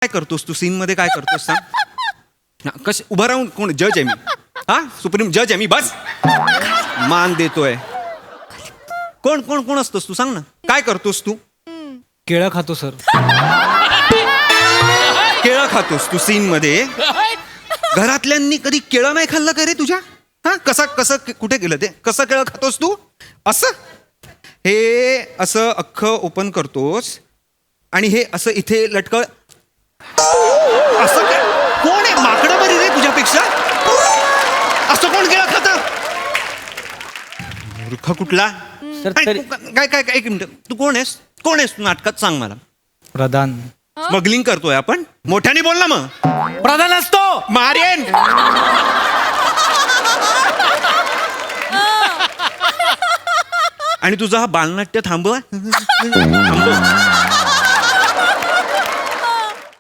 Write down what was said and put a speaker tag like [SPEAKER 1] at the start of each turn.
[SPEAKER 1] काय करतोस तू सीन मध्ये? काय करतोस सांग. कश उभा राहून कोण जज आहे मी? हा सुप्रीम जज आहे मी. बस मान देतोय. कोण कोण कोण असतोस तू? सांग ना काय करतोस तू?
[SPEAKER 2] केळं खातो सर.
[SPEAKER 1] केळं खातोस तू सीन मध्ये? घरातल्यांनी कधी केळं नाही खाल्लं का रे तुझ्या? हा कसं कसं कुठे गेलं ते? कसं केळं खातोस तू? असं हे असं अख्खं ओपन करतोस आणि हे असं इथे लटकळ. असं काय? कोण आहे माकडं बरी रे तुझ्यापेक्षा? असं कोण केळं खातं? मूर्ख कुठला?
[SPEAKER 2] सर,
[SPEAKER 1] आणि
[SPEAKER 2] तरी-
[SPEAKER 1] तू काय काय काय एक मिनिट, तू कोण आहेस? कोण आहेस तू नाटकात? सांग मला.
[SPEAKER 2] प्रधान.
[SPEAKER 1] स्मगलिंग करतोय आपण? मोठ्याने बोल ना मग.
[SPEAKER 2] प्रधान असतो.
[SPEAKER 1] मारेन. आणि तुझा हा बालनाट्य थांबव. थांबव.